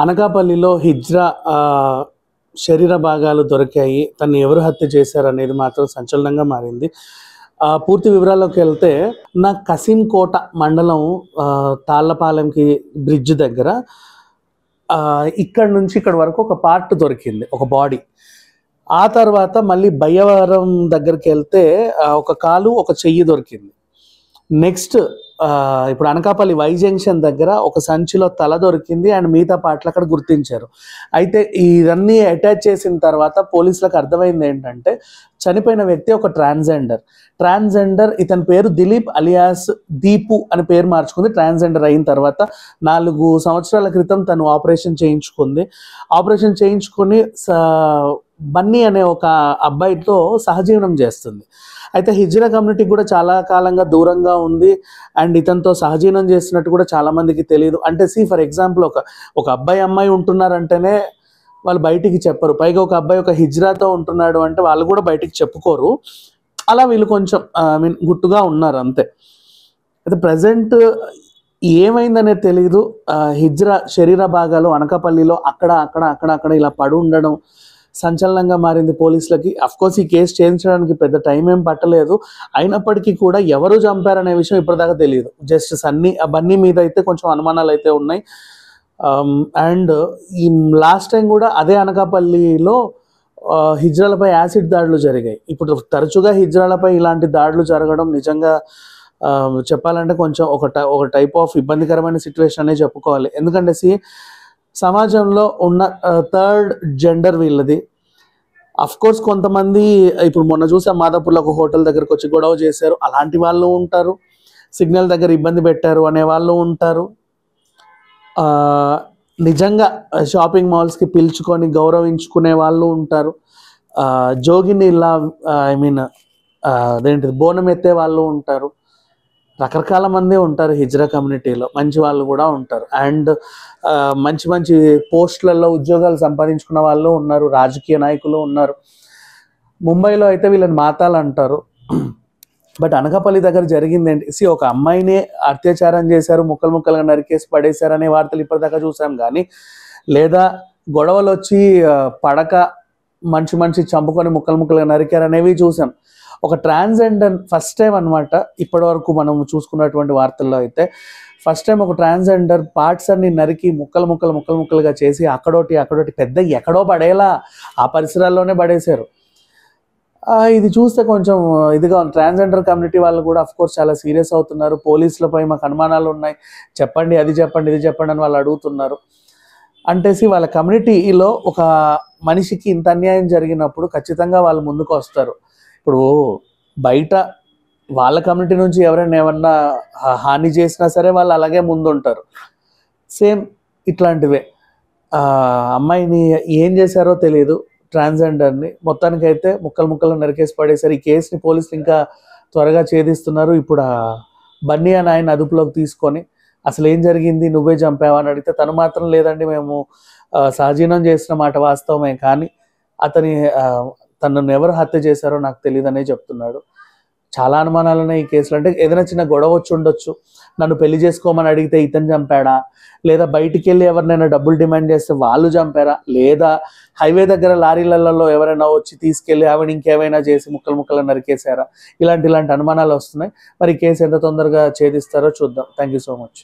అనకాపల్లిలో హిజ్రా శరీర భాగాలు దొరికాయి. తనని ఎవరు హత్య చేశారనేది మాత్రం సంచలనంగా మారింది. పూర్తి వివరాల్లోకి వెళ్తే కసింకోట మండలం తాళ్ళపాలెంకి బ్రిడ్జ్ దగ్గర ఇక్కడ నుంచి ఇక్కడ వరకు ఒక పార్ట్ దొరికింది, ఒక బాడీ. ఆ తర్వాత మళ్ళీ బయ్యవరం దగ్గరికి వెళ్తే ఒక కాలు ఒక చెయ్యి దొరికింది. నెక్స్ట్ ఇప్పుడు అనకాపల్లి వై జంక్షన్ దగ్గర ఒక సంచిలో తల దొరికింది అండ్ మిగతా పాటలు అక్కడ గుర్తించారు. అయితే ఇవన్నీ అటాచ్ చేసిన తర్వాత పోలీసులకు అర్థమైంది ఏంటంటే చనిపోయిన వ్యక్తి ఒక ట్రాన్స్జెండర్. ఇతని పేరు దిలీప్ అలియాస్ దీపు అని పేరు మార్చుకుంది. ట్రాన్స్జెండర్ అయిన తర్వాత 4 సంవత్సరాల క్రితం తను ఆపరేషన్ చేయించుకొని బన్నీ అనే ఒక అబ్బాయితో సహజీవనం చేస్తుంది. అయితే హిజ్రా కమ్యూనిటీకి కూడా చాలా కాలంగా దూరంగా ఉంది అండ్ ఇతనితో సహజీవనం చేస్తున్నట్టు కూడా చాలా మందికి తెలియదు. అంటే ఫర్ ఎగ్జాంపుల్ ఒక అబ్బాయి అమ్మాయి ఉంటున్నారంటేనే వాళ్ళు బయటికి చెప్పరు. పైగా ఒక అబ్బాయి ఒక హిజ్రాతో ఉంటున్నాడు అంటే వాళ్ళు కూడా బయటికి చెప్పుకోరు. అలా వీళ్ళు కొంచెం గుట్టుగా ఉన్నారు అంతే. అయితే ప్రజెంట్ ఏమైందనేది తెలియదు. హిజ్రా శరీర భాగాలు అనకాపల్లిలో అక్కడ ఇలా పడి ఉండడం సంచలనంగా మారింది పోలీసులకి. అఫ్కోర్స్ ఈ కేసు ఛేదించడానికి పెద్ద టైం ఏం పట్టలేదు. అయినప్పటికీ కూడా ఎవరు చంపారనే విషయం ఇప్పటిదాకా తెలియదు. జస్ట్ బన్నీ మీద అయితే కొంచెం అనుమానాలు అయితే ఉన్నాయి. అండ్ ఈ లాస్ట్ టైం కూడా అదే అనకాపల్లిలో హిజ్రాలపై యాసిడ్ దాడులు జరిగాయి. ఇప్పుడు తరచుగా హిజ్రాలపై ఇలాంటి దాడులు జరగడం నిజంగా చెప్పాలంటే కొంచెం ఒక టైప్ ఆఫ్ ఇబ్బందికరమైన సిచ్యువేషన్ అనే చెప్పుకోవాలి. ఎందుకంటే సమాజంలో ఉన్న థర్డ్ జెండర్ వీళ్ళది. అఫ్కోర్స్ కొంతమంది ఇప్పుడు మొన్న చూసే మాదాపూర్లో ఒక హోటల్ దగ్గరకు వచ్చి గొడవ చేశారు, అలాంటి వాళ్ళు ఉంటారు. సిగ్నల్ దగ్గర ఇబ్బంది పెట్టారు అనే వాళ్ళు ఉంటారు. నిజంగా షాపింగ్ మాల్స్కి పిలుచుకొని గౌరవించుకునే వాళ్ళు ఉంటారు. జోగిని ఇలా అదేంటిది బోనం ఎత్తే వాళ్ళు ఉంటారు. రకరకాల మంది ఉంటారు హిజ్రా కమ్యూనిటీలో. మంచి వాళ్ళు కూడా ఉంటారు అండ్ మంచి పోస్టులలో ఉద్యోగాలు సంపాదించుకున్న వాళ్ళు ఉన్నారు, రాజకీయ నాయకులు ఉన్నారు. ముంబైలో అయితే వీళ్ళని మాతాలు అంటారు. బట్ అనకాపల్లి దగ్గర జరిగింది ఏంటి, ఒక అమ్మాయిని అత్యాచారం చేశారు, ముక్కలుగా నరికేసి పడేశారు అనే వార్తలు ఇప్పటిదాకా చూసాం. కానీ లేదా గొడవలు వచ్చి పడక మనిషి చంపుకొని ముక్కలుగా నరికారు అనేవి చూసాం. ఒక ట్రాన్స్జెండర్ ఫస్ట్ టైం అనమాట ఇప్పటి వరకు మనం చూసుకున్నటువంటి వార్తల్లో అయితే ఫస్ట్ టైం ఒక ట్రాన్స్జెండర్ పార్ట్స్ అన్ని నరికి ముక్కలుగా చేసి అక్కడోటి పెద్ద ఎక్కడో పడేలా ఆ పరిసరాల్లోనే పడేశారు. ఇది చూస్తే కొంచెం ఇదిగా ఉంది. ట్రాన్స్జెండర్ కమ్యూనిటీ వాళ్ళు కూడా అఫ్కోర్స్ చాలా సీరియస్ అవుతున్నారు. పోలీసులపై మాకు అనుమానాలు ఉన్నాయి, చెప్పండి ఇది చెప్పండి అని వాళ్ళు అడుగుతున్నారు. అంటే వాళ్ళ కమ్యూనిటీలో ఒక మనిషికి ఇంత అన్యాయం జరిగినప్పుడు ఖచ్చితంగా వాళ్ళు ముందుకు వస్తారు. ఇప్పుడు బయట వాళ్ళ కమ్యూనిటీ నుంచి ఎవరైనా ఏమన్నా హాని చేసినా సరే వాళ్ళు అలాగే ముందుంటారు. సేమ్ ఇట్లాంటివే అమ్మాయిని ఏం చేశారో తెలియదు, ట్రాన్స్జెండర్ని మొత్తానికైతే ముక్కలు నరికేసి పడేశారు. ఈ కేసుని పోలీసులు ఇంకా త్వరగా ఛేదిస్తున్నారు. ఇప్పుడు బన్నీ అని ఆయన అదుపులోకి తీసుకొని అసలు ఏం జరిగింది, నువ్వే చంపావా అని అడిగితే తను మాత్రం లేదండి, మేము సహజీవనం చేసిన మాట వాస్తవమే, కానీ తనను ఎవరు హత్య చేశారో నాకు తెలియదనే చెప్తున్నాడు. చాలా అనుమానాలనే ఈ కేసులో. అంటే ఏదైనా చిన్న గొడవ వచ్చి ఉండొచ్చు, నన్ను పెళ్లి చేసుకోమని అడిగితే ఇతను చంపాడా, లేదా బయటికి వెళ్ళి ఎవరినైనా డబ్బులు డిమాండ్ చేస్తే వాళ్ళు చంపారా, లేదా హైవే దగ్గర లారీలలో ఎవరైనా వచ్చి తీసుకెళ్ళి ఆవిడ ఇంకేమైనా చేసి ముక్కలు నరికేశారా, ఇలాంటి అనుమానాలు వస్తున్నాయి. మరి కేసు ఎంత తొందరగా ఛేదిస్తారో చూద్దాం. Thank you so much.